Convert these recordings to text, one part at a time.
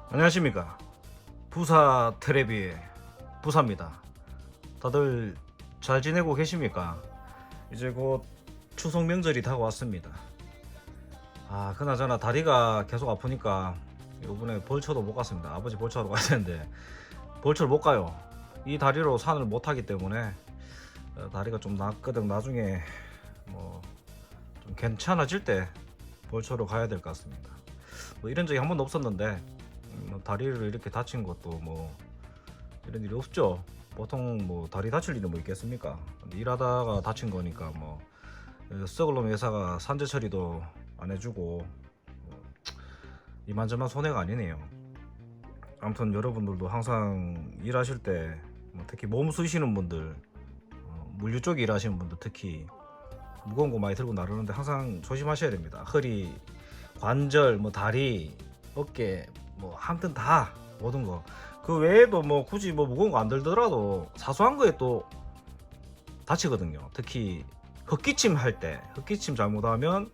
안녕하십니까. 부사 테레비의 부사입니다. 다들 잘 지내고 계십니까? 이제 곧 추석 명절이 다가왔습니다. 그나저나 다리가 계속 아프니까 요번에 벌초도 못 갔습니다. 아버지 벌초하러 가야 되는데 벌초를 못 가요. 이 다리로 산을 못 하기 때문에 다리가 좀 낫거든. 나중에 뭐 좀 괜찮아질 때 벌초로 가야 될 것 같습니다. 뭐 이런 적이 한 번도 없었는데 다리를 이렇게 다친 것도 뭐 이런 일이 없죠. 보통 뭐 다리 다칠 일은 뭐 있겠습니까? 근데 일하다가 다친 거니까 뭐 썩을 놈 회사가 산재 처리도 안 해주고 이만저만 손해가 아니네요. 아무튼 여러분들도 항상 일하실 때뭐 특히 몸 쓰시는 분들, 물류 쪽 일하시는 분들 특히 무거운 거 많이 들고 나르는데 항상 조심하셔야 됩니다. 허리, 관절, 뭐 다리, 어깨, 뭐 아무튼 다 모든 거. 그 외에도 뭐 굳이 뭐 무거운 거 안 들더라도 사소한 거에 또 다치거든요. 특히 헛기침 할 때, 헛기침 잘못하면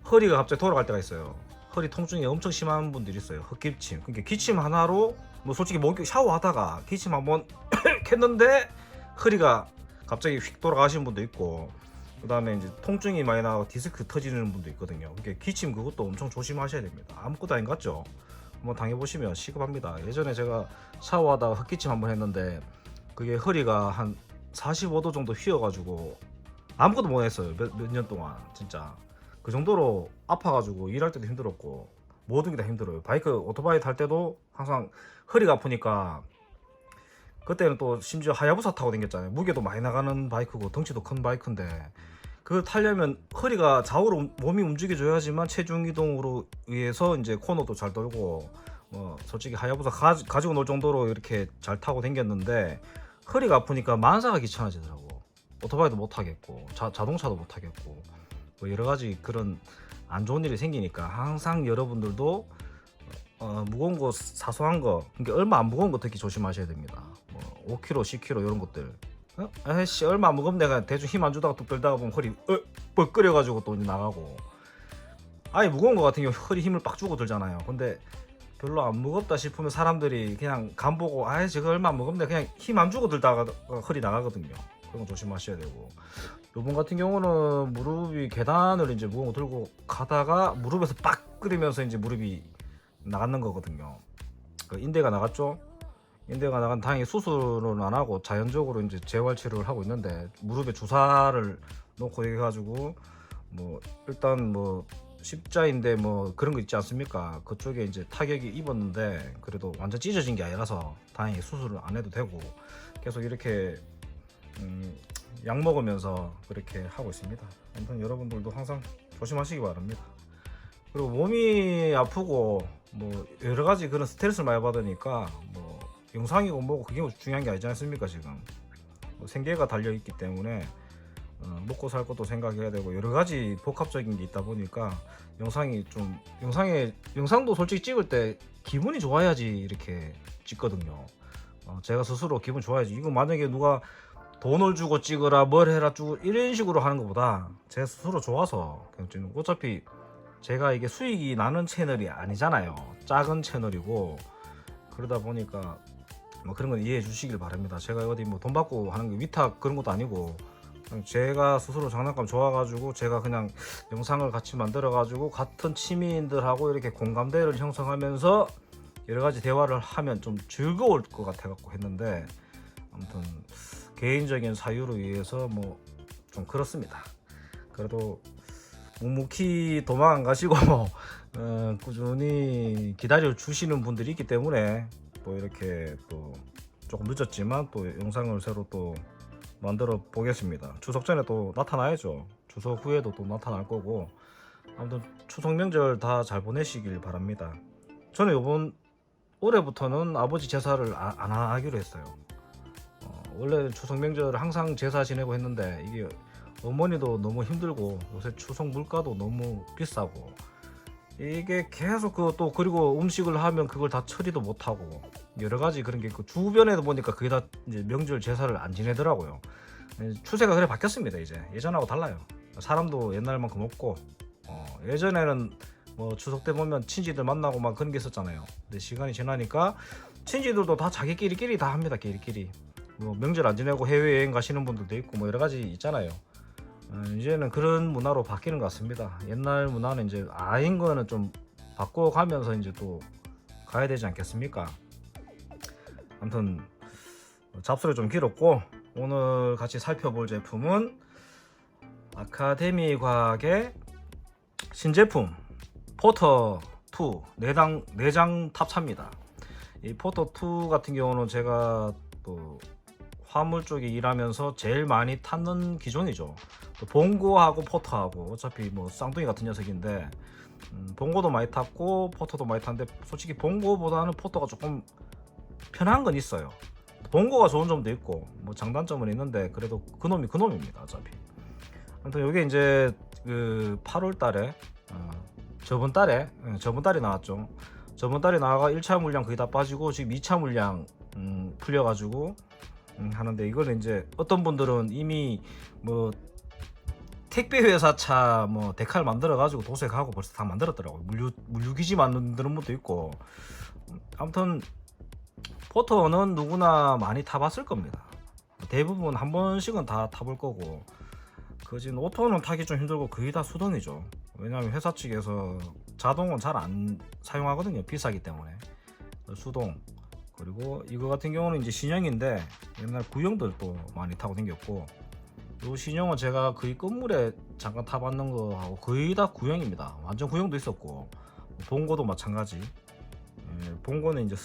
허리가 갑자기 돌아갈 때가 있어요. 허리 통증이 엄청 심한 분들이 있어요. 헛기침. 그러니까 기침 하나로 뭐 솔직히 목욕 샤워하다가 기침 한번 캤는데 허리가 갑자기 휙 돌아가시는 분도 있고, 그 다음에 이제 통증이 많이 나고 디스크 터지는 분도 있거든요. 그러니까 기침 그것도 엄청 조심하셔야 됩니다. 아무것도 아닌 것 같죠? 한번 당해보시면 시급합니다. 예전에 제가 샤워하다가 헛기침 한번 했는데 그게 허리가 한 45도 정도 휘어가지고 아무것도 못 했어요. 몇 년 동안 진짜 그 정도로 아파가지고 일할 때도 힘들었고 모든 게 다 힘들어요. 오토바이 탈 때도 항상 허리가 아프니까, 그때는 또 심지어 하야부사 타고 다녔잖아요. 무게도 많이 나가는 바이크고 덩치도 큰 바이크인데 그걸 타려면 허리가 좌우로 몸이 움직여줘야지만 체중 이동으로 의해서 이제 코너도 잘 돌고, 솔직히 하야부사 가지고 놀 정도로 이렇게 잘 타고 다녔는데 허리가 아프니까 만사가 귀찮아지더라고. 오토바이도 못 타겠고 자동차도 못 타겠고 뭐 여러 가지 그런 안 좋은 일이 생기니까 항상 여러분들도 무거운 거, 사소한 거, 그러니까 얼마 안 무거운 거 특히 조심하셔야 됩니다. 뭐 5kg, 10kg 이런 것들. 아이씨 얼마 안 무겁네, 내가 대충 힘 안 주다가 뚝 들다가 보면 허리 뻐끄려가지고 또 나가고. 아예 무거운 거 같은 경우 허리 힘을 빡 주고 들잖아요. 근데 별로 안 무겁다 싶으면 사람들이 그냥 간 보고 아이 저거 얼마 안 무겁네 그냥 힘 안 주고 들다가 허리 나가거든요. 그런 거 조심하셔야 되고, 요번 같은 경우는 무릎이 계단을 이제 무거운 거 들고 가다가 무릎에서 빡 끓이면서 이제 무릎이 나갔는 거거든요. 그 인대가 나갔죠. 인대가 나간, 다행히 수술은 안 하고 자연적으로 이제 재활 치료를 하고 있는데 무릎에 주사를 놓고 해가지고 뭐 일단 뭐 십자인대 뭐 그런 거 있지 않습니까? 그쪽에 이제 타격이 입었는데 그래도 완전 찢어진 게 아니라서 다행히 수술을 안 해도 되고 계속 이렇게 약 먹으면서 그렇게 하고 있습니다. 아무튼 여러분들도 항상 조심하시기 바랍니다. 그리고 몸이 아프고 뭐 여러 가지 그런 스트레스를 많이 받으니까 뭐 영상이고 뭐고 그게 중요한 게 아니지 않습니까? 지금 뭐 생계가 달려 있기 때문에 먹고 살 것도 생각해야 되고 여러 가지 복합적인 게 있다 보니까 영상도 솔직히 찍을 때 기분이 좋아야지 이렇게 찍거든요. 제가 스스로 기분 좋아야지. 이거 만약에 누가 돈을 주고 찍으라 뭘 해라 주고 이런 식으로 하는 것보다 제 스스로 좋아서 그냥 찍는. 어차피 제가 이게 수익이 나는 채널이 아니잖아요. 작은 채널이고 그러다 보니까 뭐 그런 건 이해해 주시길 바랍니다. 제가 어디 뭐 돈 받고 하는 게 위탁 그런 것도 아니고 그냥 제가 스스로 장난감 좋아가지고 제가 그냥 영상을 같이 만들어가지고 같은 취미인들하고 이렇게 공감대를 형성하면서 여러 가지 대화를 하면 좀 즐거울 것 같아갖고 했는데, 아무튼 개인적인 사유로 위해서 뭐 좀 그렇습니다. 그래도 묵묵히 도망 안 가시고 꾸준히 기다려 주시는 분들이 있기 때문에 또 이렇게 또 조금 늦었지만 또 영상을 새로 또 만들어 보겠습니다. 추석 전에 또 나타나야죠. 추석 후에도 또 나타날 거고. 아무튼 추석 명절 다 잘 보내시길 바랍니다. 저는 이번 올해부터는 아버지 제사를 안 하기로 했어요. 원래 추석 명절 항상 제사 지내고 했는데 이게 어머니도 너무 힘들고 요새 추석 물가도 너무 비싸고 이게 계속 또 그리고 음식을 하면 그걸 다 처리도 못하고 여러 가지 그런 게 있고, 주변에도 보니까 그게 다 이제 명절 제사를 안 지내더라고요. 추세가 그래 바뀌었습니다. 이제 예전하고 달라요. 사람도 옛날만큼 없고 예전에는 뭐 추석 때 보면 친지들 만나고 막 그런 게 있었잖아요. 근데 시간이 지나니까 친지들도 다 자기끼리 다 합니다. 끼리끼리. 뭐 명절 안 지내고 해외여행 가시는 분들도 있고 뭐 여러 가지 있잖아요. 이제는 그런 문화로 바뀌는 것 같습니다. 옛날 문화는 이제 아닌 거는 좀 바꿔가면서 이제 또 가야 되지 않겠습니까? 아무튼 잡소리 좀 길었고, 오늘 같이 살펴볼 제품은 아카데미 과학의 신제품 포터2 내장 탑차입니다. 이 포터2 같은 경우는 제가 또 화물 쪽에 일하면서 제일 많이 탔는 기종이죠. 봉고하고 포터하고 어차피 뭐 쌍둥이 같은 녀석인데, 봉고도 많이 탔고 포터도 많이 탔는데 솔직히 봉고보다는 포터가 조금 편한 건 있어요. 봉고가 좋은 점도 있고 뭐 장단점은 있는데 그래도 그놈이 그놈입니다. 어차피. 아무튼 이게 이제 그 8월 달에 저번 달에 나왔죠. 저번 달에 나와가 1차 물량 거의 다 빠지고 지금 2차 물량 풀려가지고 하는데, 이거는 이제 어떤 분들은 이미 뭐 택배 회사 차 뭐 데칼 만들어 가지고 도색하고 벌써 다 만들었더라고요. 물류기지 만드는 분도 있고. 아무튼 포터는 누구나 많이 타봤을 겁니다. 대부분 한 번씩은 다 타볼 거고, 그진 오토는 타기 좀 힘들고 거의 다 수동이죠. 왜냐하면 회사 측에서 자동은 잘 안 사용하거든요. 비싸기 때문에. 수동. 그리고 이거 같은 경우는 이제 신형인데 옛날 구형들도 많이 타고 다녔고, 이 신형은 제가 거의 끝물에 잠깐 타봤는 거하고 거의 다 구형입니다. 완전 구형도 있었고, 봉고도 마찬가지. 봉고는 이제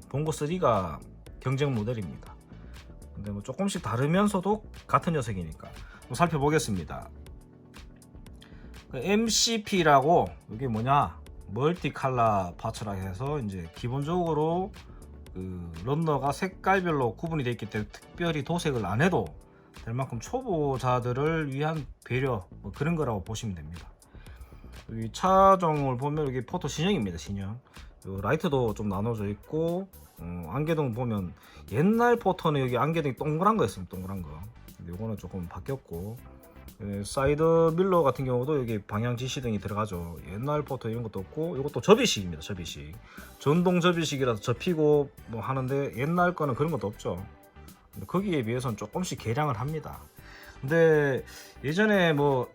봉고 3가 경쟁 모델입니다. 근데 뭐 조금씩 다르면서도 같은 녀석이니까 한번 살펴보겠습니다. 그 MCP라고, 이게 뭐냐, 멀티 칼라 파츠라 해서 이제 기본적으로 그 런너가 색깔별로 구분이 되어 있기 때문에 특별히 도색을 안 해도 될 만큼 초보자들을 위한 배려, 뭐 그런 거라고 보시면 됩니다. 여기 차종을 보면 여기 포터 신형입니다. 신형. 라이트도 좀 나눠져 있고, 안개등 보면 옛날 포터는 여기 안개등이 동그란 거였습니다. 동그란 거. 근데 요거는 조금 바뀌었고, 사이드 밀러 같은 경우도 여기 방향 지시등이 들어가죠. 옛날 포터 이런 것도 없고, 이것도 접이식입니다. 접이식. 전동 접이식이라서 접히고 뭐 하는데 옛날 거는 그런 것도 없죠. 근데 거기에 비해서는 조금씩 개량을 합니다. 근데 예전에 뭐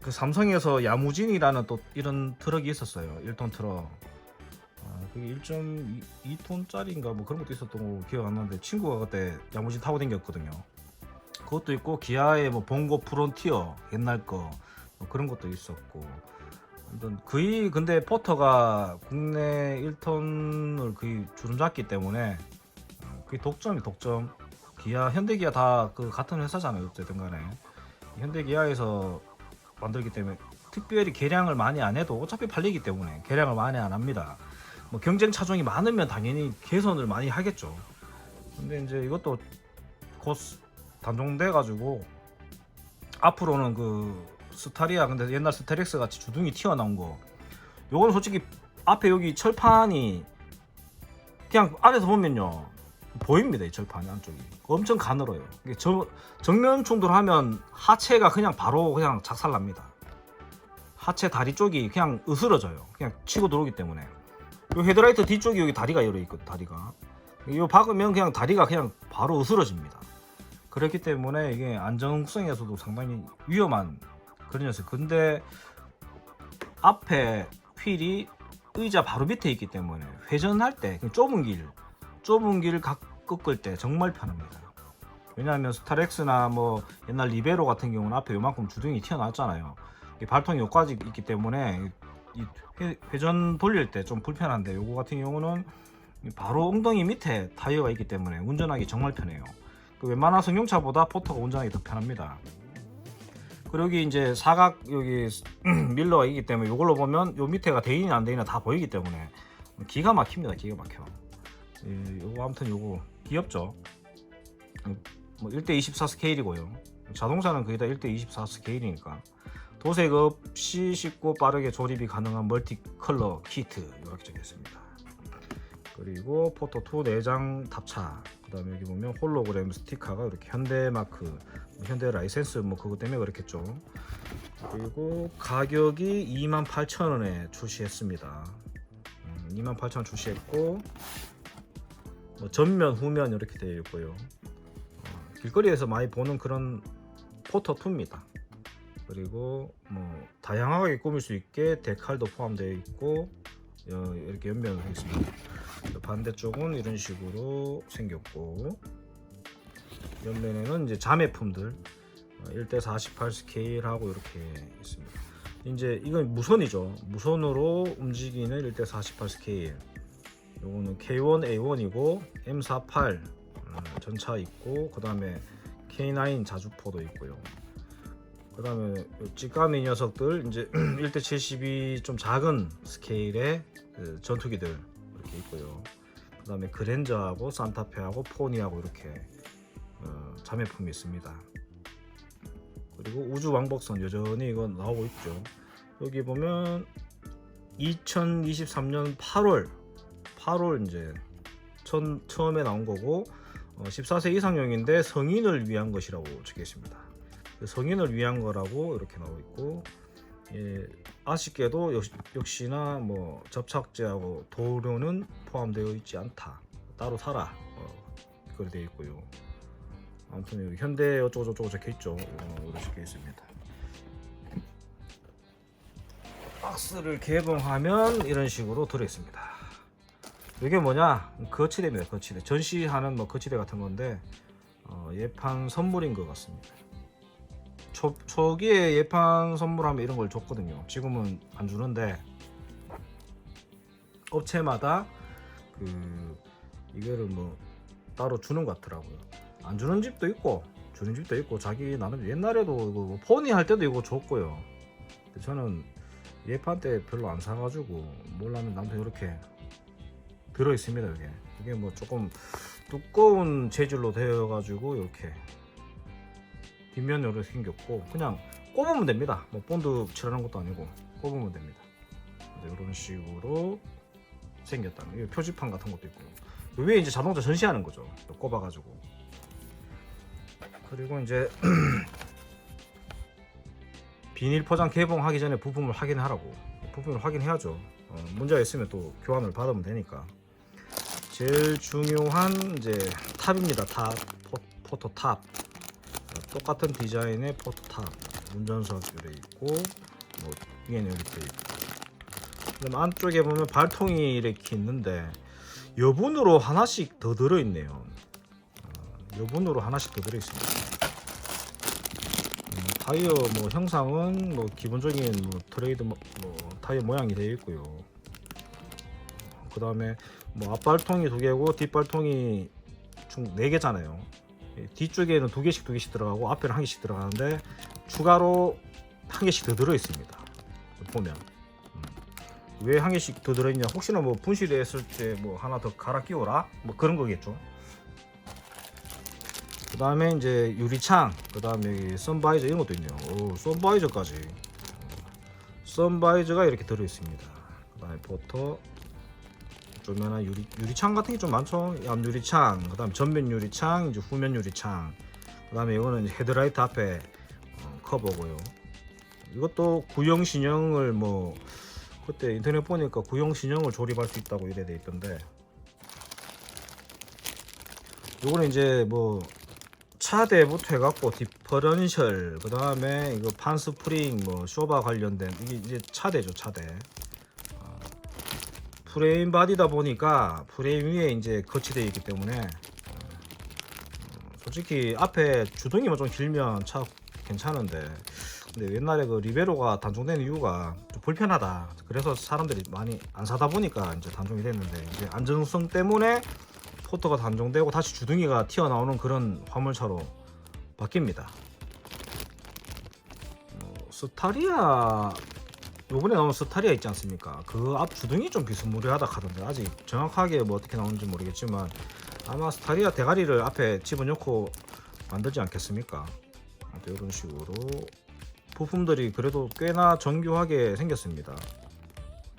그 삼성에서 야무진이라는 또 이런 트럭이 있었어요. 1톤 트럭. 그게 1.2톤짜리인가 뭐 그런 것도 있었던 거 기억 안 나는데, 친구가 그때 야무진 타고 다녔거든요. 그것도 있고, 기아의 뭐 봉고 프론티어 옛날 거 뭐 그런 것도 있었고. 거의 근데 포터가 국내 1톤을 거의 주름잡기 때문에 거의 독점. 기아, 현대기아 다 그 같은 회사잖아요. 어쨌든 간에 현대기아에서 만들기 때문에 특별히 개량을 많이 안 해도 어차피 팔리기 때문에 개량을 많이 안 합니다. 뭐 경쟁 차종이 많으면 당연히 개선을 많이 하겠죠. 근데 이제 이것도 곧 단종돼 가지고 앞으로는 그 스타리아, 근데 옛날 스테렉스 같이 주둥이 튀어나온 거, 요거는 솔직히 앞에 여기 철판이 그냥 안에서 보면요 보입니다. 이 철판 안쪽이 엄청 가늘어요. 이게 정면 충돌하면 하체가 그냥 바로 그냥 작살납니다. 하체 다리 쪽이 그냥 으스러져요. 그냥 치고 들어오기 때문에. 요 헤드라이트 뒤쪽이 여기 다리가 열어 있거든. 다리가 이거 박으면 그냥 다리가 그냥 바로 으스러집니다. 그렇기 때문에 이게 안정성에서도 상당히 위험한 그런 녀석. 근데 앞에 휠이 의자 바로 밑에 있기 때문에 회전할 때 좁은 길 꺾을 때 정말 편합니다. 왜냐하면 스타렉스나 뭐 옛날 리베로 같은 경우는 앞에 요만큼 주둥이 튀어나왔잖아요. 발통이 여기까지 있기 때문에 이 회전 돌릴 때 좀 불편한데, 요거 같은 경우는 바로 엉덩이 밑에 타이어가 있기 때문에 운전하기 정말 편해요. 웬만한 승용차보다 포터가 운전하기 더 편합니다. 그리고 여기 이제 사각 여기 밀러가 있기 때문에 이걸로 보면 요 밑에가 대인이 안 대인이 다 보이기 때문에 기가 막힙니다. 기가 막혀. 요거 아무튼 요거 귀엽죠. 뭐 1:24 스케일이고요. 자동차는 거의 다 1:24 스케일이니까 도색 없이 쉽고 빠르게 조립이 가능한 멀티 컬러 키트 이렇게 적혀 있습니다. 그리고 포터2 내장 탑차, 그다음에 여기 보면 홀로그램 스티커가 이렇게 현대 마크, 현대 라이센스 뭐 그거 때문에 그렇겠죠. 그리고 가격이 28,000원에 출시했습니다. 28,000원 출시했고, 뭐 전면 후면 이렇게 되어 있고요. 길거리에서 많이 보는 그런 포터2입니다. 그리고 뭐 다양하게 꾸밀 수 있게 데칼도 포함되어 있고, 이렇게 연면을 했습니다. 반대쪽은 이런 식으로 생겼고, 옆면에는 이제 자매품들 1:48 스케일하고 이렇게 있습니다. 이제 이건 무선이죠. 무선으로 움직이는 1:48 스케일. 요거는 K1A1이고 M48 전차 있고, 그 다음에 K9 자주포도 있고요. 그 다음에 찌까미 녀석들 이제 1:72 좀 작은 스케일의 그 전투기들 이렇게 있고요. 그 다음에 그랜저하고 산타페하고 포니하고 이렇게 자매품이 있습니다. 그리고 우주 왕복선 여전히 이건 나오고 있죠. 여기 보면 2023년 8월 이제 처음에 나온 거고, 14세 이상용인데 성인을 위한 것이라고 적혀 있습니다. 성인을 위한 거라고 이렇게 나오고 있고, 예, 아쉽게도 역시나 뭐 접착제하고 도료는 포함되어 있지 않다. 따로 사라. 그렇게 되어 있고요. 아무튼 여기 현대 어쩌고저쩌고 적혀 있죠. 이렇게 적혀 있습니다. 박스를 개봉하면 이런 식으로 들어 있습니다. 이게 뭐냐? 거치대입니다. 거치대. 전시하는 뭐 거치대 같은 건데, 예판 선물인 것 같습니다. 초기에 예판 선물하면 이런 걸 줬거든요. 지금은 안 주는데, 업체마다 이거를 뭐 따로 주는 것 같더라고요. 안 주는 집도 있고 주는 집도 있고, 자기 나름 옛날에도 이거 뭐 포니 할 때도 이거 줬고요. 근데 저는 예판 때 별로 안 사가지고 몰랐는데 아무튼 이렇게 들어 있습니다. 이게 뭐 조금 두꺼운 재질로 되어가지고 이렇게 뒷면이 이렇게 생겼고, 그냥 꼽으면 됩니다. 뭐 본드 칠하는 것도 아니고 꼽으면 됩니다. 이런 식으로 생겼다는, 이게 표지판 같은 것도 있고요. 위에 이제 자동차 전시하는 거죠. 꼽아가지고. 그리고 이제 비닐 포장 개봉하기 전에 부품을 확인하라고. 부품을 확인해야죠. 문제가 있으면 또 교환을 받으면 되니까. 제일 중요한 이제 탑입니다. 탑, 포토 탑. 똑같은 디자인의 포토 탑. 운전석 이렇게 있고, 뭐 위에는 이렇게 있고. 그다음 안쪽에 보면 발통이 이렇게 있는데 여분으로 하나씩 더 들어있네요. 여분으로 하나씩 더 들어있습니다. 타이어 뭐 형상은 뭐 기본적인 뭐 트레이드 뭐 타이어 모양이 되어 있고요. 그 다음에 뭐 앞발통이 2개고 뒷발통이 총 4개잖아요. 뒤쪽에는 2개씩 들어가고 앞에는 1개씩 들어가는데 추가로 1개씩 더 들어있습니다. 보면 왜 1개씩 더 들어있냐, 혹시나 뭐 분실했을 때 뭐 하나 더 갈아 끼워라 뭐 그런 거겠죠. 그 다음에 이제 유리창, 그 다음에 여기 선바이저 이런 것도 있네요. 선바이저까지. 선바이저가 이렇게 들어있습니다. 그 다음에 포터, 조면한 유리창 같은 게 좀 많죠. 앞 유리창, 그 다음에 전면 유리창, 이제 후면 유리창, 그 다음에 이거는 헤드라이트 앞에 커버고요. 이것도 구형 신형을 뭐 그때 인터넷 보니까 구형 신형을 조립할 수 있다고 이래 돼 있던데, 요거는 이제 뭐 차대부터 해갖고 디퍼런셜, 그 다음에 이거 판 스프링, 뭐 쇼바 관련된 이게 이제 차대죠. 차대. 프레임 바디다 보니까 프레임 위에 이제 거치되어 있기 때문에 솔직히 앞에 주둥이만 좀 길면 차 괜찮은데, 근데 옛날에 그 리베로가 단종된 이유가 좀 불편하다, 그래서 사람들이 많이 안 사다 보니까 이제 단종이 됐는데, 이제 안전성 때문에 포터가 단종되고 다시 주둥이가 튀어나오는 그런 화물차로 바뀝니다. 스타리아, 요번에 나온 스타리아 있지 않습니까? 그 앞 주둥이 좀 비스무리하다 하던데, 아직 정확하게 뭐 어떻게 나오는지 모르겠지만 아마 스타리아 대가리를 앞에 집어넣고 만들지 않겠습니까? 이런 식으로 부품들이 그래도 꽤나 정교하게 생겼습니다.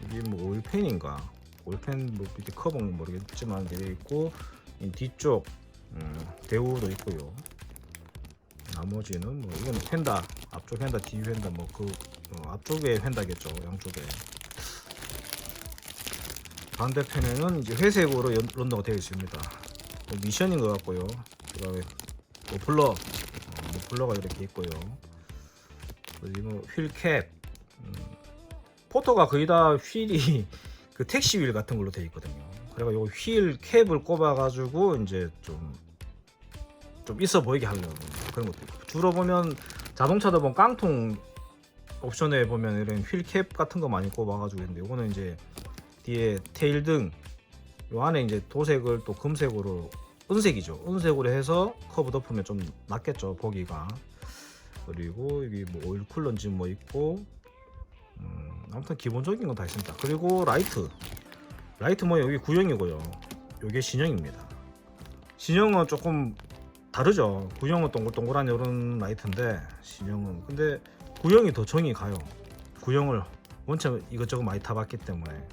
이게 뭐 오일팬인가? 오일팬 뭐 밑에 커버는 모르겠지만 되어 있고, 이 뒤쪽 대우도 있고요. 나머지는 뭐 이거는 휀다, 앞쪽 휀다, 뒤 휀다, 뭐 그 앞쪽에 휀다겠죠, 양쪽에. 반대편에는 이제 회색으로 런더가 되어 있습니다. 미션인 것 같고요. 그다음에 머플러가 이렇게 있고요. 그리고 휠캡, 포터가 거의 다 휠이 그 택시 휠 같은 걸로 되어 있거든요. 그래가 요 휠 캡을 꼽아가지고 이제 좀 있어 보이게 하려고 그런 것도 있고. 주로 보면 자동차도 보면 깡통 옵션에 보면 이런 휠 캡 같은 거 많이 꼽아가지고 있는데, 이거는 이제 뒤에 테일 등 요 안에 이제 도색을 또 금색으로, 은색이죠. 은색으로 해서 커브 덮으면 좀 낫겠죠, 보기가. 그리고 여기 뭐 오일 쿨러인지 뭐 있고, 아무튼 기본적인 건 다 있습니다. 그리고 라이트 뭐 여기 구형이고요. 요게 신형입니다. 신형은 조금 다르죠. 구형은 동글동글한 이런 라이트인데, 신형은 근데 구형이 더 정이 가요. 구형을 원체 이것저것 많이 타봤기 때문에.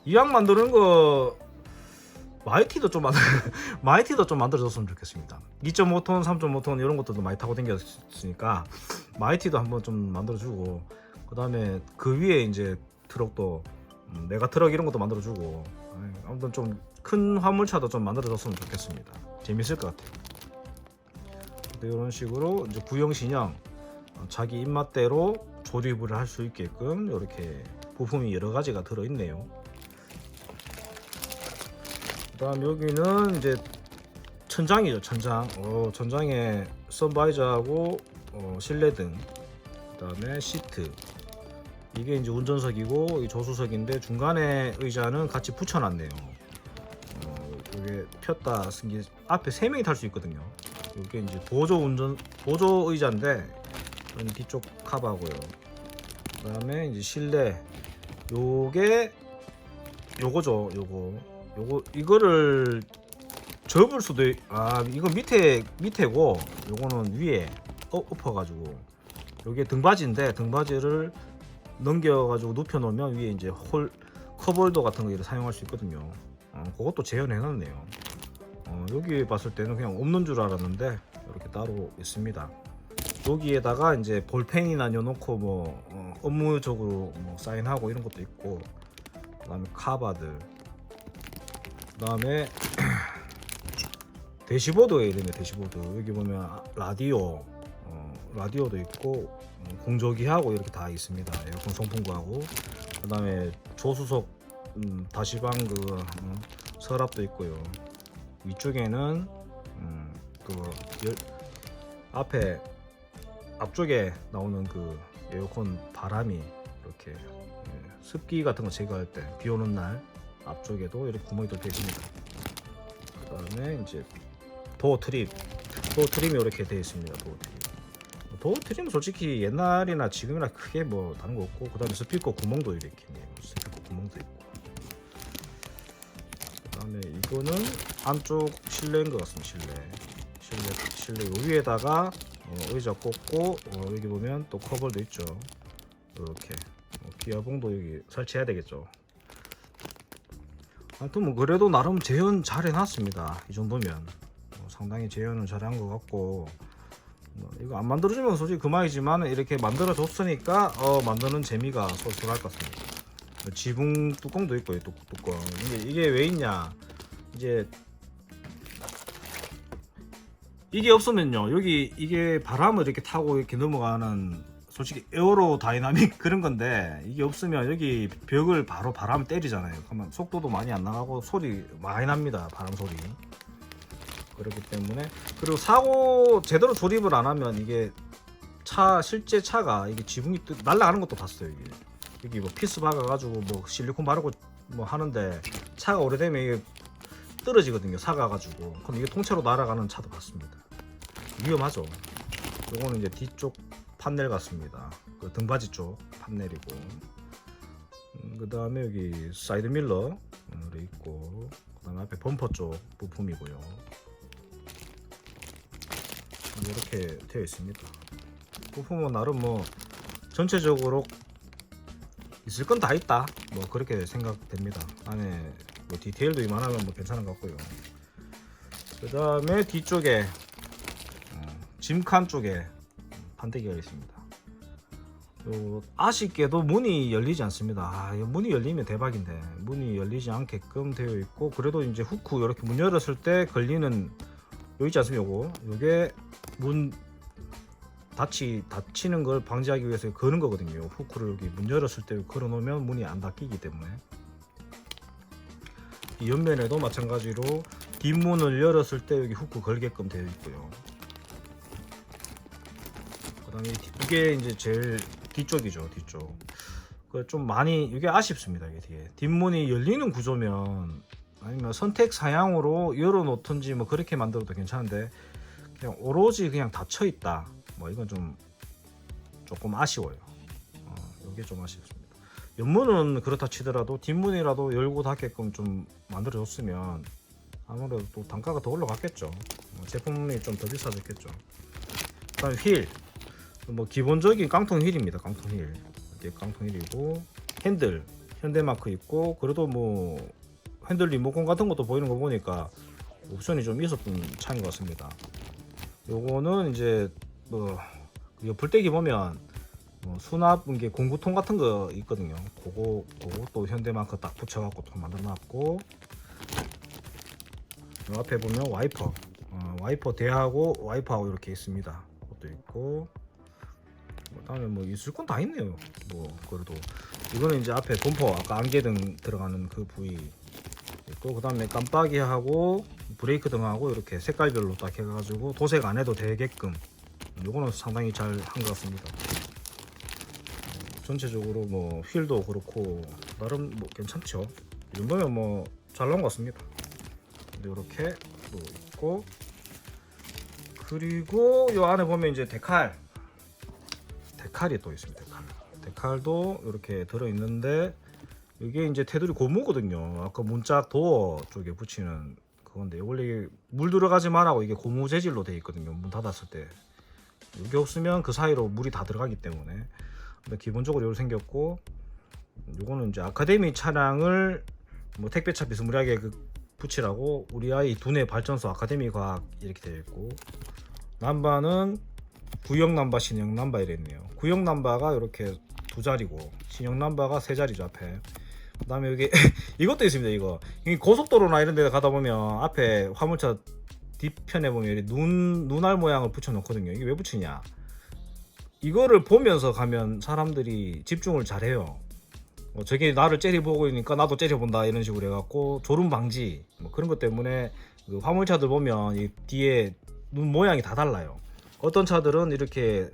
이왕 만드는 거 마이티도 좀 만들어줬으면 좋겠습니다. 2.5톤, 3.5톤 이런 것들도 많이 타고 다녔으니까 마이티도 한번 좀 만들어주고, 그 다음에 그 위에 이제 트럭도 메가 트럭 이런 것도 만들어주고, 아무튼 좀 큰 화물차도 좀 만들어줬으면 좋겠습니다. 재밌을 것 같아요. 이런 식으로 이제 구형 신형 자기 입맛대로 조립을 할 수 있게끔 이렇게 부품이 여러 가지가 들어있네요. 그다음 여기는 이제 천장이죠. 천장에 선바이저하고 실내등, 그다음에 시트, 이게 이제 운전석이고 이 조수석인데, 중간에 의자는 같이 붙여놨네요. 이게 폈다 쓴 게 앞에 3명이 탈 수 있거든요. 이게 이제 보조 의자인데 뒤쪽 카바고요. 그다음에 이제 실내, 요거죠. 이거를 접을 수도 이거 밑에고 요거는 위에 엎어가지고, 요게 등받이인데 등받이를 넘겨가지고 눕혀 놓으면 위에 이제 컵홀더 같은 거를 사용할 수 있거든요. 그것도 재현해놨네요. 여기 봤을 때는 그냥 없는 줄 알았는데 이렇게 따로 있습니다. 여기에다가 이제 볼펜이나 넣어놓고 뭐 업무적으로 뭐 사인하고 이런 것도 있고, 그다음에 카바들, 그다음에 대시보드에 있네. 대시보드 여기 보면 라디오도 있고, 공조기하고 이렇게 다 있습니다. 에어컨 송풍구하고, 그다음에 조수석 다시방 서랍도 있고요. 위쪽에는 앞쪽에 나오는 그 에어컨 바람이 이렇게 습기 같은 거 제거할 때 비 오는 날 앞쪽에도 이렇게 구멍이 또 되십니다. 그 다음에 이제 도어 트림이 이렇게 되어 있습니다. 도어 트림은 솔직히 옛날이나 지금이나 크게 뭐 다른 거 없고, 그 다음에 스피커 구멍도 이렇게 있네요. 스피커 구멍도 있고, 그 다음에 이거는 안쪽 실내인 것 같습니다. 실내 요 위에다가 의자 꽂고, 여기 보면 또 커버도 있죠. 이렇게 기아봉도 여기 설치해야 되겠죠. 아무튼 뭐 그래도 나름 재현 잘 해놨습니다. 이 정도면 상당히 재현은 잘한 것 같고, 이거 안 만들어주면 솔직히 그만이지만 이렇게 만들어줬으니까 만드는 재미가 쏠쏠할 것 같습니다. 지붕 뚜껑도 있고, 뚜껑 이게 왜 있냐, 이제 이게 없으면요, 여기 이게 바람을 이렇게 타고 이렇게 넘어가는, 솔직히 에어로 다이나믹 그런 건데, 이게 없으면 여기 벽을 바로 바람 때리잖아요. 그러면 속도도 많이 안 나가고 소리 많이 납니다. 바람 소리. 그렇기 때문에, 그리고 사고 제대로 조립을 안 하면 이게 실제 차가 이게 지붕이 날아가는 것도 봤어요. 여기 뭐 피스 박아가지고 뭐 실리콘 바르고 뭐 하는데, 차가 오래되면 이게 떨어지거든요. 사가가지고. 그럼 이게 통째로 날아가는 차도 봤습니다. 위험하죠. 요거는 이제 뒤쪽 판넬 같습니다. 그 등받이 쪽 판넬이고, 그 다음에 여기 사이드 밀러 있고, 그 다음에 앞에 범퍼 쪽 부품이고요. 이렇게 되어 있습니다. 부품은 나름 뭐 전체적으로 있을 건 다 있다, 뭐 그렇게 생각됩니다. 안에 뭐 디테일도 이만하면 뭐 괜찮은 것 같고요. 그 다음에 뒤쪽에 짐칸 쪽에 판때기가 있습니다. 아쉽게도 문이 열리지 않습니다. 문이 열리면 대박인데 문이 열리지 않게끔 되어 있고, 그래도 이제 후크 이렇게 문 열었을 때 걸리는 요 있지 않습니까? 요게 문 닫히는 걸 방지하기 위해서 거는 거거든요. 후크를 여기 문 열었을 때 걸어 놓으면 문이 안 닫히기 때문에. 이 옆면에도 마찬가지로 뒷문을 열었을 때 여기 후크 걸게끔 되어 있고요. 그 다음에 이게 이제 제일 뒤쪽이죠. 뒤쪽. 좀 많이 이게 아쉽습니다. 이게 뒤에 뒷문이 열리는 구조면, 아니면 선택 사양으로 열어 놓든지 뭐 그렇게 만들어도 괜찮은데, 그냥 오로지 그냥 닫혀 있다, 뭐 이건 좀 조금 아쉬워요. 이게 좀 아쉽습니다. 옆문은 그렇다 치더라도 뒷문이라도 열고 닫게끔 좀 만들어 줬으면 아무래도 또 단가가 더 올라갔겠죠. 제품이 좀 더 비싸졌겠죠. 그다음에 휠, 뭐 기본적인 깡통 휠입니다. 깡통 휠, 이게 깡통 휠이고, 핸들 현대마크 있고, 그래도 뭐 핸들 리모컨 같은 것도 보이는 거 보니까 옵션이 좀 있었던 차인 것 같습니다. 요거는 이제 뭐 불떼기 보면 수납 게 공구통 같은 거 있거든요. 그것도 현대마크 딱 붙여갖고 또 만들어놨고, 요 앞에 보면 와이퍼 대하고 와이퍼하고 이렇게 있습니다. 그것도 있고, 그다음에 뭐 있을 건 다 있네요. 뭐 그래도 이거는 이제 앞에 범퍼, 아까 안개등 들어가는 그 부위 있고, 그다음에 깜빡이하고 브레이크 등하고 이렇게 색깔별로 딱 해가지고 도색 안 해도 되게끔, 요거는 상당히 잘 한 것 같습니다. 전체적으로 뭐 휠도 그렇고 나름 뭐 괜찮죠. 이 정도면 뭐 잘 나온 것 같습니다. 근데 이렇게 또 있고, 그리고 요 안에 보면 이제 데칼이 또 있습니다. 데칼도 이렇게 들어 있는데, 이게 이제 테두리 고무거든요. 아까 문짝 도어 쪽에 붙이는 그건데, 원래 물 들어가지 말라고 이게 고무 재질로 되어 있거든요. 문 닫았을 때 이게 없으면 그 사이로 물이 다 들어가기 때문에. 근데 기본적으로 이렇게 생겼고, 요거는 이제 아카데미 차량을 뭐 택배차 비스무리하게 붙이라고 우리 아이 두뇌 발전소 아카데미 과학 이렇게 되어 있고, 남바는 구형 남바, 신형 남바 이랬네요. 구형 남바가 이렇게 두 자리고 신형 남바가 세 자리죠, 앞에. 그 다음에 여기 이것도 있습니다. 이거 고속도로나 이런 데 가다 보면 앞에 화물차 뒤편에 보면 눈알 모양을 붙여 놓거든요. 이게 왜 붙이냐, 이거를 보면서 가면 사람들이 집중을 잘해요. 저게 나를 째려보고 있으니까 나도 째려본다, 이런 식으로 해갖고 졸음 방지 뭐 그런 것 때문에 그 화물차들 보면 이 뒤에 눈 모양이 다 달라요. 어떤 차들은 이렇게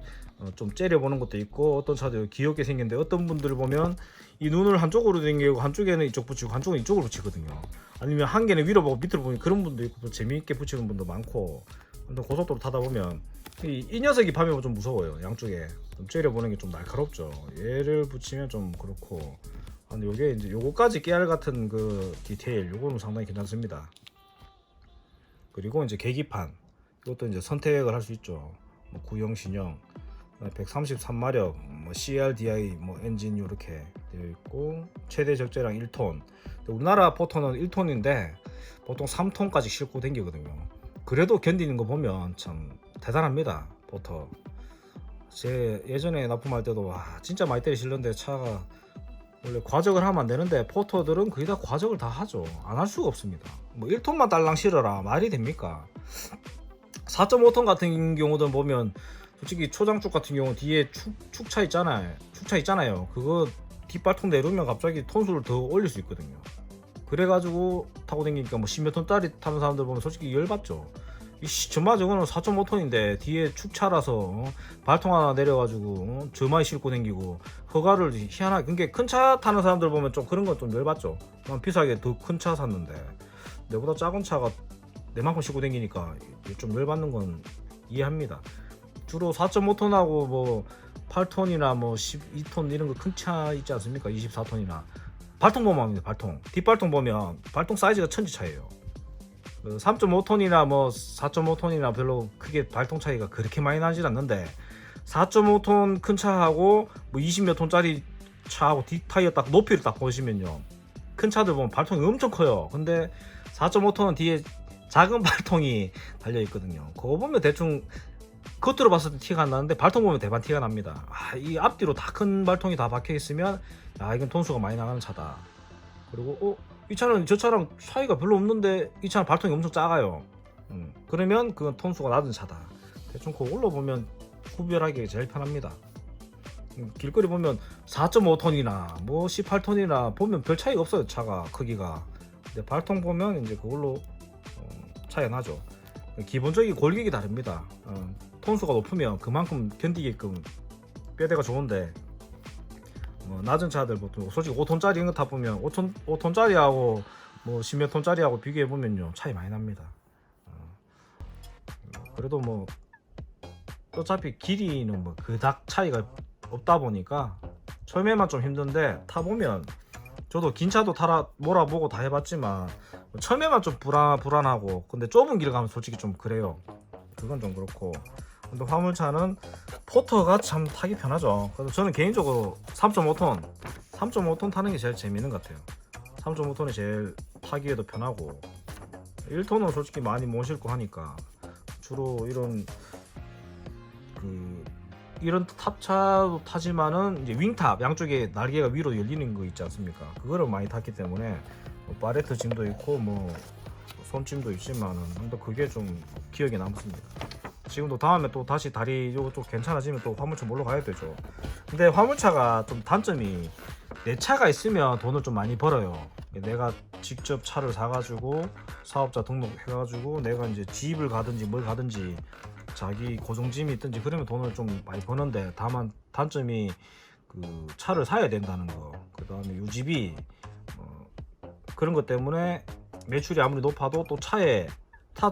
좀 째려보는 것도 있고, 어떤 차들 귀엽게 생겼는데, 어떤 분들 보면 이 눈을 한쪽으로 당기고 한쪽에는 이쪽 붙이고 한쪽은 이쪽으로 붙이거든요. 아니면 한 개는 위로 보고 밑으로 보면 그런 분도 있고, 또 재미있게 붙이는 분도 많고. 근데 고속도로 타다 보면 이 녀석이 밤에 좀 무서워요. 양쪽에 좀 째려보는 게 좀 날카롭죠. 얘를 붙이면 좀 그렇고. 근데 요게 이제 요거까지 깨알 같은 그 디테일, 요거는 상당히 괜찮습니다. 그리고 이제 계기판, 이것도 이제 선택을 할 수 있죠. 뭐 구형, 신형, 133마력, 뭐 CRDI, 뭐 엔진 이렇게 되어 있고, 최대 적재량 1톤. 우리나라 포터는 1톤인데 보통 3톤까지 싣고 다니거든요. 그래도 견디는 거 보면 참 대단합니다. 포터. 제 예전에 납품할 때도 와 진짜 많이 때려 실는데, 차가 원래 과적을 하면 안 되는데 포터들은 거의 다 과적을 다 하죠. 안 할 수가 없습니다. 뭐 1톤만 딸랑 실어라 말이 됩니까? 4.5톤 같은 경우도 보면 솔직히 초장축 같은 경우 뒤에 축차 있잖아요. 그거 뒷발통 내려오면 갑자기 톤수를 더 올릴 수 있거든요. 그래가지고 타고 다니니까 뭐 10몇 톤짜리 타는 사람들 보면 솔직히 열받죠. 정말 저거는 4.5톤인데 뒤에 축차라서 발통 하나 내려가지고 저만이 싣고 다니고 허가를 희한하게. 그러니까 큰 차 타는 사람들 보면 좀 그런 건 좀 열받죠. 비싸게 더 큰 차 샀는데 내보다 작은 차가 내만큼 싣고 다니니까 좀 열받는 건 이해합니다. 주로 4.5톤하고 뭐 8톤이나 뭐 12톤 이런 거 큰 차 있지 않습니까? 24톤이나 발통 보면 합니다. 발통 뒷발통 보면 발통 사이즈가 천지 차이에요. 3.5톤이나 뭐 4.5톤이나 별로 크게 발통 차이가 그렇게 많이 나질 않는데, 4.5톤 큰 차하고 뭐 20몇 톤짜리 차하고 뒷 타이어 딱 높이를 딱 보시면요, 큰 차들 보면 발통이 엄청 커요. 근데 4.5톤은 뒤에 작은 발통이 달려 있거든요. 그거 보면 대충 겉으로 봤을 때 티가 안 나는데 발통 보면 대반 티가 납니다. 이 앞뒤로 다 큰 발통이 다 박혀 있으면 이건 톤수가 많이 나가는 차다. 그리고 이 차는 저 차랑 차이가 별로 없는데 이 차는 발통이 엄청 작아요. 그러면 그건 톤수가 낮은 차다. 대충 그걸로 보면 구별하기 제일 편합니다. 길거리 보면 4.5톤이나 뭐 18톤이나 보면 별 차이가 없어요. 차가 크기가. 근데 발통 보면 이제 그걸로 차이가 나죠. 기본적인 골격이 다릅니다. 톤수가 높으면 그만큼 견디게끔 뼈대가 좋은데 낮은 차들 보통 솔직히 5톤짜리 이런 거 타 보면 5톤짜리하고 뭐 10몇 톤짜리하고 비교해 보면요 차이 많이 납니다. 그래도 뭐 어차피 길이는 뭐 그닥 차이가 없다 보니까 처음에만 좀 힘든데 타보면 저도 긴 차도 몰아보고 다 해봤지만 처음에만 좀 불안하고 근데 좁은 길 가면 솔직히 좀 그래요. 그건 좀 그렇고 근데 화물차는 포터가 참 타기 편하죠. 그래서 저는 개인적으로 3.5톤 타는 게 제일 재밌는 것 같아요. 3.5톤이 제일 타기에도 편하고 1톤은 솔직히 많이 못 싣고 하니까 주로 이런 탑차도 타지만은 이제 윙탑 양쪽에 날개가 위로 열리는 거 있지 않습니까? 그거를 많이 탔기 때문에 파레트 짐도 있고 뭐 손짐도 있지만은 근데 그게 좀 기억에 남습니다. 지금도 다음에 또 다시 다리 요거 좀 괜찮아지면 또 화물차 몰러 가야 되죠. 근데 화물차가 좀 단점이 내 차가 있으면 돈을 좀 많이 벌어요. 내가 직접 차를 사가지고 사업자 등록해가지고 내가 이제 집을 가든지 뭘 가든지 자기 고정짐이 있든지 그러면 돈을 좀 많이 버는데 다만 단점이 그 차를 사야 된다는 거, 그 다음에 유지비 그런 것 때문에 매출이 아무리 높아도 또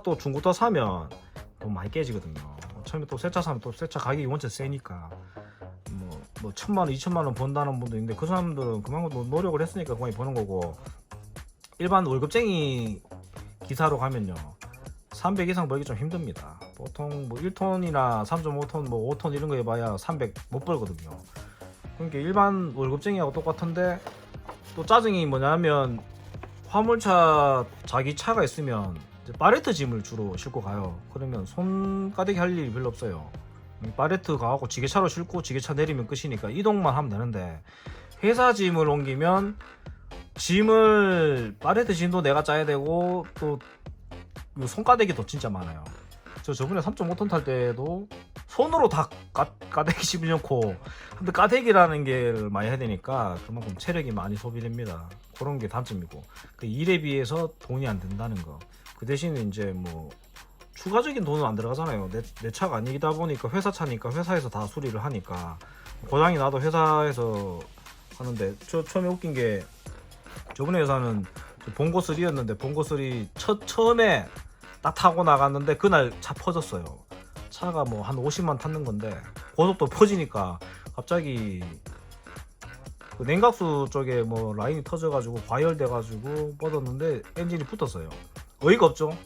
또 중고차 사면 돈 많이 깨지거든요. 처음에 또 새 차 사면 또 새 차 가격이 원체 세니까 뭐 1,000만원 2,000만원 번다는 분도 있는데 그 사람들은 그만큼 노력을 했으니까 그만이 버는 거고 일반 월급쟁이 기사로 가면요 300 이상 벌기 좀 힘듭니다. 보통 뭐 1톤이나 3.5톤 뭐 5톤 이런 거 해봐야 300 못 벌거든요. 그러니까 일반 월급쟁이하고 똑같은데 또 짜증이 뭐냐면 화물차 자기 차가 있으면 이제 팔레트 짐을 주로 싣고 가요. 그러면 손가대기 할 일이 별로 없어요. 팔레트 가고 지게차로 싣고 지게차 내리면 끝이니까 이동만 하면 되는데 회사 짐을 옮기면 팔레트 짐도 내가 짜야 되고 또 손가대기도 진짜 많아요. 저번에 3.5톤 탈 때도 손으로 다 까대기 씹어놓고 근데 까대기라는 게 많이 해야 되니까 그만큼 체력이 많이 소비됩니다. 그런 게 단점이고 그 일에 비해서 돈이 안 든다는 거. 그 대신에 이제 뭐 추가적인 돈은 안 들어가잖아요. 내 차가 아니다 보니까 회사 차니까 회사에서 다 수리를 하니까 고장이 나도 회사에서 하는데 처음에 웃긴 게 저번에 회사는 본고3였는데 본고3 처음에 딱 타고 나갔는데 그날 차 퍼졌어요. 차가 뭐 한 50만 탔는 건데 고속도로 퍼지니까 갑자기 그 냉각수 쪽에 뭐 라인이 터져가지고 과열돼가지고 뻗었는데 엔진이 붙었어요. 어이가 없죠.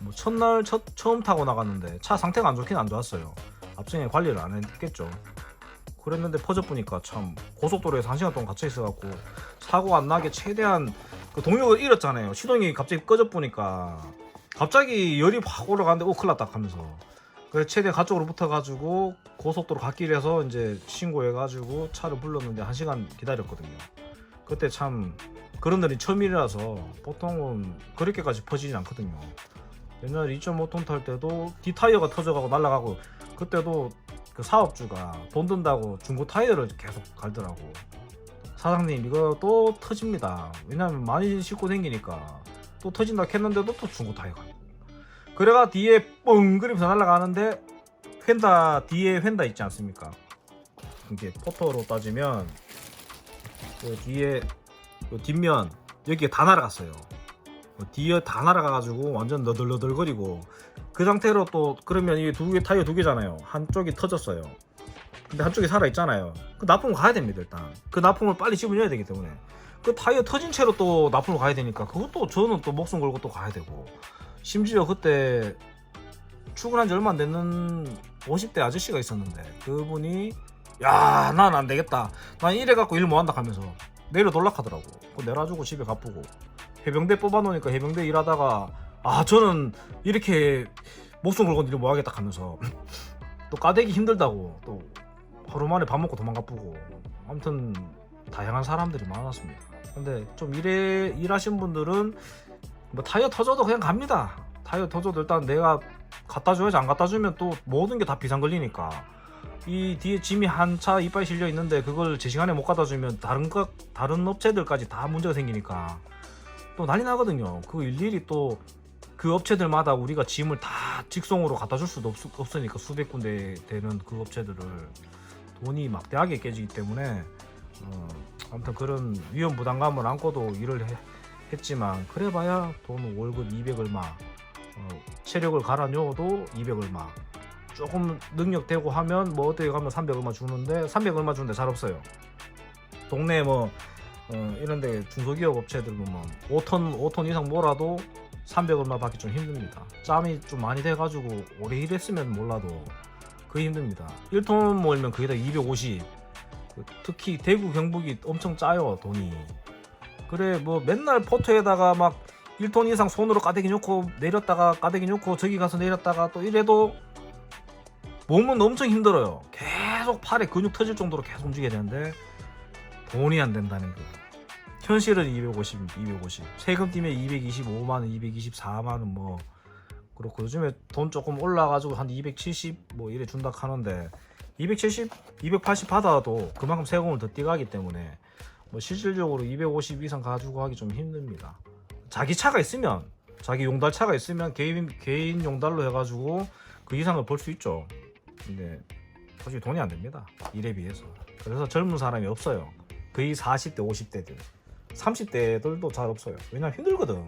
뭐 첫날 처음 타고 나갔는데 차 상태가 안 좋긴 안 좋았어요. 앞전에 관리를 안 했겠죠. 그랬는데 퍼져보니까 참 고속도로에서 1시간 동안 갇혀 있어갖고 사고 안 나게 최대한 그 동력을 잃었잖아요. 시동이 갑자기 꺼져보니까 갑자기 열이 확 올라가는데 큰일 났다 하면서 그래서 최대 가쪽으로 붙어가지고 고속도로 갓길에서 이제 신고해가지고 차를 불렀는데 1시간 기다렸거든요. 그때 참 그런 날이 처음이라서 보통은 그렇게까지 퍼지진 않거든요. 옛날에 2.5톤 탈 때도 뒷타이어가 터져가고 날아가고 그때도 그 사업주가 돈 든다고 중고 타이어를 계속 갈더라고. 사장님 이거 또 터집니다. 왜냐면 많이 싣고 다니니까 또 터진다 했는데도 또 중고 타이어가 그래가 뒤에 뻥 그리면서 날아가는데 뒤에 휀다 있지 않습니까? 이게 포터로 따지면 그 뒤에 그 뒷면 여기에 다 날아갔어요. 뒤에 다 날아가가지고 완전 너덜너덜거리고 그 상태로 또 그러면 이게 타이어 두 개잖아요. 한쪽이 터졌어요. 근데 한쪽이 살아있잖아요. 그 납품을 가야 됩니다. 일단 그 납품을 빨리 집어넣어야 되기 때문에 그 타이어 터진 채로 또 납품을 가야 되니까 그것도 저는 또 목숨 걸고 또 가야 되고 심지어 그때 출근한 지 얼마 안 됐는 50대 아저씨가 있었는데 그분이 야 난 안 되겠다 난 이래갖고 일 못한다 하면서 내려 놀락하더라고. 그거 내놔주고 집에 가쁘고 해병대 뽑아놓으니까 해병대 일하다가 저는 이렇게 목숨 걸고 일 뭐 하겠다 하면서 또 까대기 힘들다고 또 하루 만에 밥 먹고 도망가쁘고 아무튼 다양한 사람들이 많았습니다. 근데 좀 일하신 분들은 뭐 타이어 터져도 그냥 갑니다. 타이어 터져도 일단 내가 갖다 줘야지, 안 갖다 주면 또 모든 게 다 비상 걸리니까. 이 뒤에 짐이 한 차 이빨 실려 있는데 그걸 제 시간에 못 갖다 주면 다른 업체들까지 다 문제가 생기니까 또 난리 나거든요. 그 일일이 또 그 업체들마다 우리가 짐을 다 직송으로 갖다 줄 수도 없으니까, 수백 군데 되는 그 업체들을 돈이 막대하게 깨지기 때문에 아무튼 그런 위험 부담감을 안고도 일을 했지만, 그래봐야 돈 월급 200 얼마, 체력을 갈아넣어도 200 얼마, 조금 능력되고 하면 뭐 어떻게 가면 300 얼마 주는데, 300 얼마 주는데 잘 없어요. 동네 뭐 이런데 중소기업 업체들 보면 5톤 이상 몰아도 300 얼마 받기 좀 힘듭니다. 짬이 좀 많이 돼가지고 오래 일했으면 몰라도 그게 힘듭니다. 1톤 몰면 그게 다 250. 특히 대구 경북이 엄청 짜요, 돈이. 그래 뭐 맨날 포트에다가 막 1톤 이상 손으로 까대기 놓고 내렸다가 까대기 놓고 저기 가서 내렸다가 또 이래도 몸은 엄청 힘들어요. 계속 팔에 근육 터질 정도로 계속 움직여야 되는데 돈이 안 된다는 거. 현실은 250. 세금 띄면 225만원, 224만원 뭐 그렇고, 요즘에 돈 조금 올라가지고 한 270 뭐 이래 준다 하는데 270, 280 받아도 그만큼 세금을 더 떼가기 때문에 뭐 실질적으로 250 이상 가지고 하기 좀 힘듭니다. 자기 차가 있으면, 자기 용달 차가 있으면 개인 용달로 해가지고 그 이상을 벌 수 있죠. 근데 솔직히 돈이 안 됩니다, 일에 비해서. 그래서 젊은 사람이 없어요. 거의 40대 50대들 30대들도 잘 없어요. 왜냐면 힘들거든.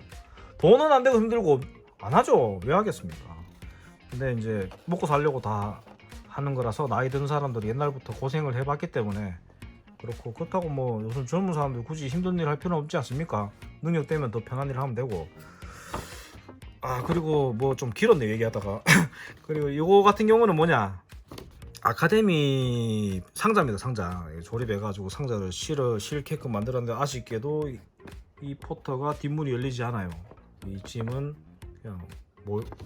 돈은 안 되고 힘들고 안 하죠. 왜 하겠습니까? 근데 이제 먹고 살려고 다 하는 거라서, 나이 든 사람들이 옛날부터 고생을 해봤기 때문에 그렇고, 그렇다고 뭐 요즘 젊은 사람들 굳이 힘든 일 할 필요는 없지 않습니까? 능력 되면 더 편한 일 하면 되고. 그리고 뭐 좀 길었네 얘기하다가 그리고 이거 같은 경우는 뭐냐, 아카데미 상자입니다. 상자 조립해가지고 상자를 실게끔 만들었는데, 아쉽게도 이 포터가 뒷문이 열리지 않아요. 이 짐은 그냥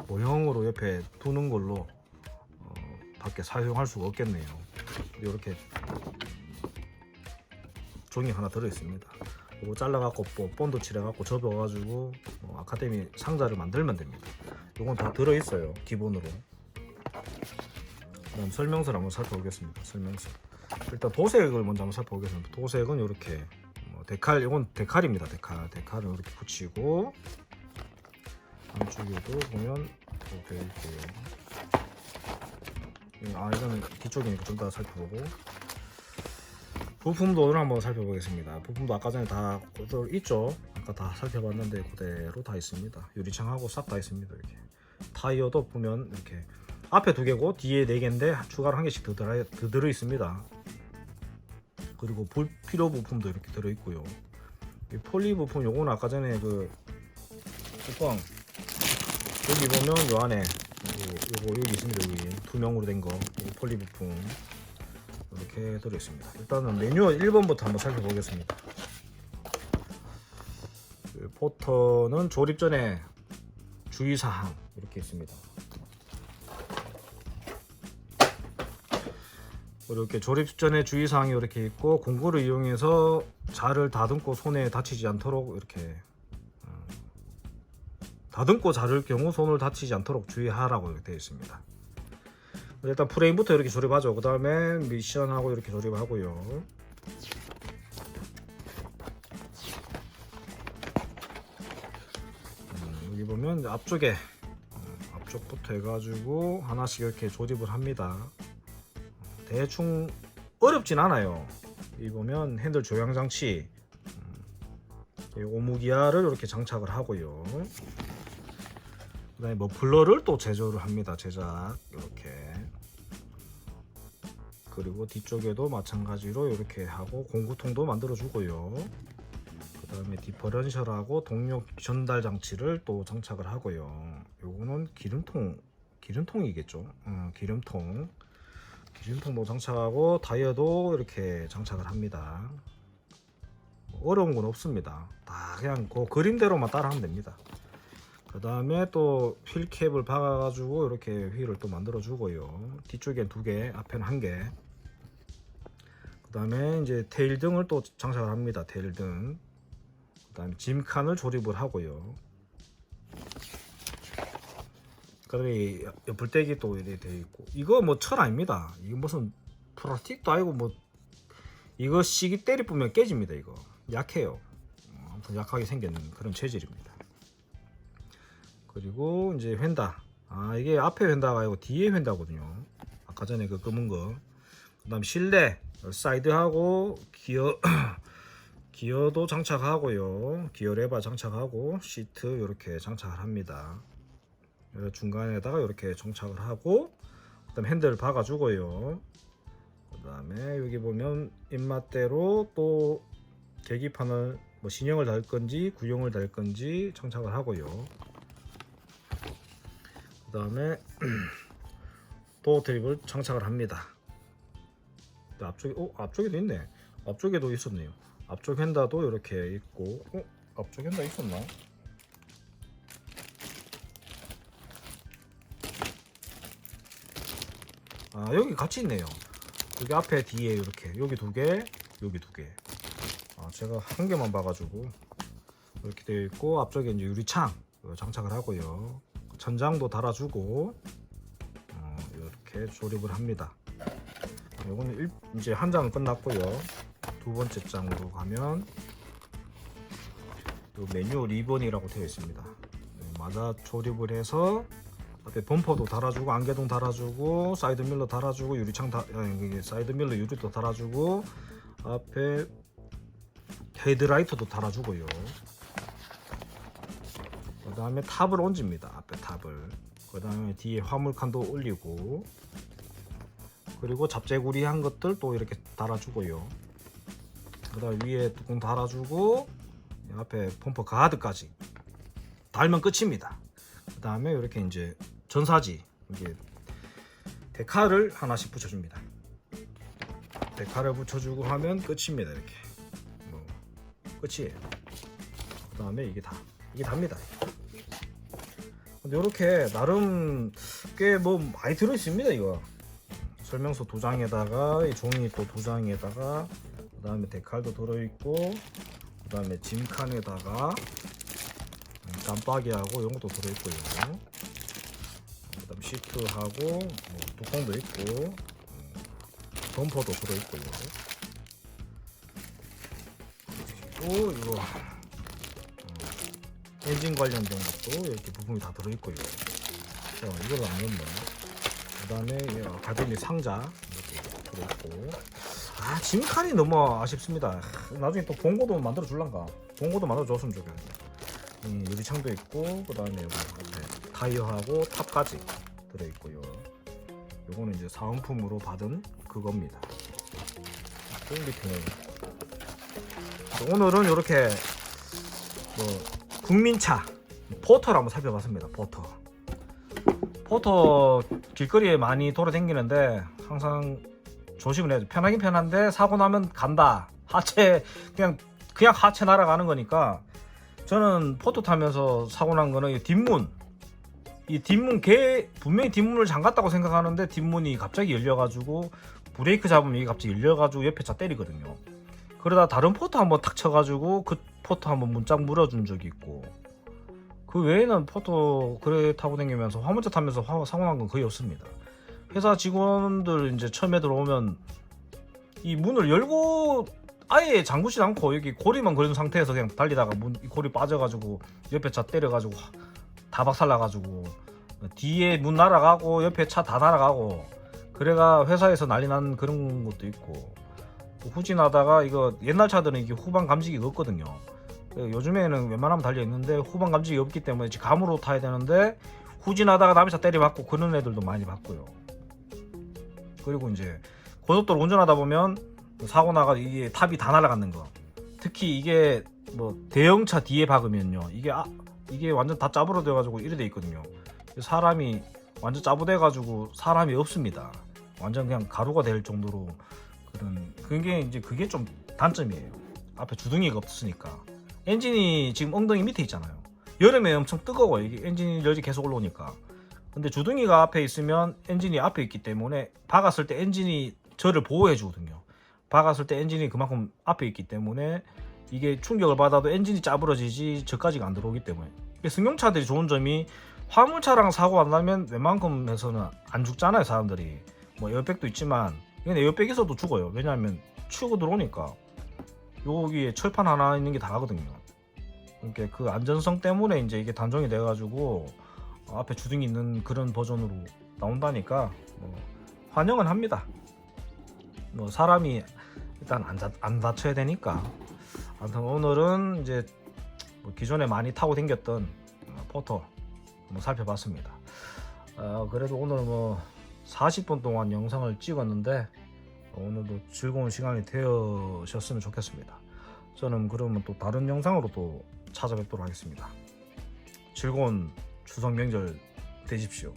모형으로 옆에 두는 걸로 밖에 사용할 수가 없겠네요. 이렇게 종이 하나 들어있습니다. 이거 잘라갖고 본드 칠해갖고 접어가지고 아카데미 상자를 만들면 됩니다. 이건 다 들어있어요, 기본으로. 그럼 설명서를 한번 살펴보겠습니다. 설명서. 일단 도색을 먼저 한번 살펴보겠습니다. 도색은 이렇게 데칼, 이건 데칼입니다. 데칼을 이렇게 붙이고, 안쪽에도 보면 이렇게 있고요. 이거는 뒤쪽이니까 좀 더 살펴보고, 부품도 오늘 한번 살펴보겠습니다. 부품도 아까 전에 다 그대로 있죠. 아까 다 살펴봤는데 그대로 다 있습니다. 유리창하고 싹 다 있습니다. 이렇게 타이어도 보면 이렇게 앞에 2개고 뒤에 4개인데 추가로 1개씩 더 들어 있습니다. 그리고 불필요 부품도 이렇게 들어 있고요. 이 폴리 부품, 요거는 아까 전에 그 뚜껑 여기 보면 요 안에 요거 여기 있습니다. 여기 투명으로 된 거 폴리 부품 이렇게 들어 있습니다. 일단은 매뉴얼 1번부터 한번 살펴보겠습니다. 그 포터는 조립 전에 주의사항 이렇게 있습니다. 이렇게 조립 전에 주의사항이 이렇게 있고, 공구를 이용해서 자를 다듬고 손에 다치지 않도록 이렇게 다듬고 자를 경우 손을 다치지 않도록 주의하라고 이렇게 되어 있습니다. 일단 프레임부터 이렇게 조립하죠. 그 다음에 미션하고 이렇게 조립하고요. 여기 보면 앞쪽부터 해가지고 하나씩 이렇게 조립을 합니다. 대충 어렵진 않아요. 여기 보면 핸들 조향 장치, 오무기아를 이렇게 장착을 하고요. 그다음에 머플러를 또 제조를 합니다. 제작 이렇게. 그리고 뒤쪽에도 마찬가지로 이렇게 하고 공구통도 만들어 주고요. 그 다음에 디퍼런셜하고 동력 전달 장치를 또 장착을 하고요. 요거는 기름통이겠죠. 기름통도 장착하고 타이어도 이렇게 장착을 합니다. 어려운 건 없습니다. 다 그냥 그 그림대로만 따라 하면 됩니다. 그 다음에 또 휠캡을 박아가지고 이렇게 휠을 또 만들어 주고요. 뒤쪽엔 2개, 앞에는 1개. 그 다음에 이제 테일등을 또 장착을 합니다. 테일등. 그 다음에 짐칸을 조립을 하고요. 그 다음에 옆불떼기 또 이렇게 되어 있고, 이거 뭐 철 아닙니다. 이거 무슨 플라스틱도 아니고 뭐 이거 시기 때리 뿌면 깨집니다. 이거 약해요. 아무튼 약하게 생겼는 그런 재질입니다. 그리고 이제 휀다. 이게 앞에 휀다가 아니고 뒤에 휀다거든요. 아까 전에 그 검은 거. 그 다음 실내 사이드하고 기어 기어도 장착하고요. 기어 레바 장착하고 시트 이렇게 장착을 합니다. 중간에다가 이렇게 장착을 하고, 그다음 핸들을 박아주고요. 그다음에 여기 보면 입맛대로 또 계기판을 뭐 신형을 달 건지 구형을 달 건지 장착을 하고요. 그다음에 도어 트립을 장착을 합니다. 앞쪽에도 있네. 앞쪽에도 있었네요. 앞쪽 휀다도 이렇게 있고, 앞쪽 휀다 있었나? 여기 같이 있네요. 여기 앞에 뒤에 이렇게 여기 2개, 여기 2개. 제가 1개만 봐가지고 이렇게 되어 있고, 앞쪽에 이제 유리창 장착을 하고요. 천장도 달아주고 이렇게 조립을 합니다. 이거는 이제 한 장은 끝났고요. 2번째 장으로 가면 요 메뉴 리본이라고 되어 있습니다. 맞아 조립을 해서 앞에 범퍼도 달아주고, 안개등 달아주고, 사이드 밀러 달아주고, 유리창 사이드 밀러 유리도 달아주고, 앞에 헤드라이트도 달아주고요. 그 다음에 탑을 얹습니다. 앞에 탑을. 그 다음에 뒤에 화물칸도 올리고, 그리고 잡재구리 한 것들 또 이렇게 달아주고요. 그 다음 위에 뚜껑 달아주고, 앞에 범퍼 가드까지 달면 끝입니다. 그 다음에 이렇게 이제 전사지, 이게 데칼을 하나씩 붙여줍니다. 데칼을 붙여주고 하면 끝입니다. 이렇게 끝이에요. 그 다음에 이게 답니다. 근데 이렇게 나름 꽤 뭐 많이 들어있습니다. 이거 설명서 2장에다가 이 종이 또 2장에다가, 그 다음에 데칼도 들어있고, 그 다음에 짐칸에다가 깜빡이하고 이런 것도 들어있고요. 그 다음 시트하고 뭐 뚜껑도 있고, 범퍼도 들어있고요. 그리고 이거 엔진 관련된 것도 이렇게 부품이 다 들어있고요. 이걸 안 넣네. 그 다음에 가전이 상자 이렇게 들어있고. 짐칸이 너무 아쉽습니다. 나중에 또 봉고도 만들어 줄란가. 봉고도 만들어 줬으면 좋겠네. 유리창도 있고, 그 다음에 여기 앞에 타이어하고 탑까지 들어있고요. 요거는 이제 사은품으로 받은 그겁니다. 오늘은 이렇게 뭐 국민차 포터를 한번 살펴봤습니다. 포터 길거리에 많이 돌아다니는데 항상 조심을 해야죠. 편하긴 편한데 사고 나면 간다. 하체 그냥 하체 날아가는 거니까. 저는 포터 타면서 사고 난 거는 이 뒷문 분명히 뒷문을 잠갔다고 생각하는데 뒷문이 갑자기 열려가지고 브레이크 잡으면 이게 갑자기 열려가지고 옆에 차 때리거든요. 그러다 다른 포터 한번 탁 쳐가지고 그 포터 한번 문짝 물어준 적이 있고, 그 외에는 포터 그래 타고 다니면서 화물차 타면서 사고 난 건 거의 없습니다. 회사 직원들 이제 처음에 들어오면 이 문을 열고 아예 잠그지 않고 여기 고리만 걸린 상태에서 그냥 달리다가 고리 빠져가지고 옆에 차 때려가지고 다 박살나가지고 뒤에 문 날아가고 옆에 차 다 날아가고, 그래가 회사에서 난리 난 그런 것도 있고, 또 후진하다가 이거 옛날 차들은 이게 후방 감지기가 없거든요. 요즘에는 웬만하면 달려 있는데 후방 감지기 없기 때문에 감으로 타야 되는데 후진하다가 남의 차 때려박고 그런 애들도 많이 봤고요. 그리고 이제 고속도로 운전하다 보면 사고 나가 이게 탑이 다 날아가는 거. 특히 이게 뭐 대형차 뒤에 박으면요, 이게 완전 다 짜부러져 가지고 이래 돼 있거든요. 사람이 완전 짜부돼 가지고 사람이 없습니다. 완전 그냥 가루가 될 정도로 그게 좀 단점이에요. 앞에 주둥이가 없으니까. 엔진이 지금 엉덩이 밑에 있잖아요. 여름에 엄청 뜨거워요. 이게 엔진 열이 계속 올라오니까. 근데 주둥이가 앞에 있으면 엔진이 앞에 있기 때문에 박았을 때 엔진이 저를 보호해 주거든요. 박았을 때 엔진이 그만큼 앞에 있기 때문에 이게 충격을 받아도 엔진이 짜부러지지 저까지가 안 들어오기 때문에. 승용차들이 좋은 점이 화물차랑 사고 안 나면 웬만큼 해서는 안 죽잖아요, 사람들이. 뭐 에어백도 있지만 이건 에어백에서도 죽어요. 왜냐하면 치고 들어오니까 여기에 철판 하나 있는 게 다거든요. 그러니까 그 안전성 때문에 이제 이게 단종이 돼가지고 앞에 주둥이 있는 그런 버전으로 나온다니까 뭐 환영은 합니다. 뭐 사람이 일단 안 다쳐야 되니까. 아무튼 오늘은 이제 뭐 기존에 많이 타고 댕겼던 포터 뭐 살펴봤습니다. 그래도 오늘 뭐 40분 동안 영상을 찍었는데 오늘도 즐거운 시간이 되셨으면 좋겠습니다. 저는 그러면 또 다른 영상으로 또 찾아뵙도록 하겠습니다. 즐거운 추석 명절 되십시오.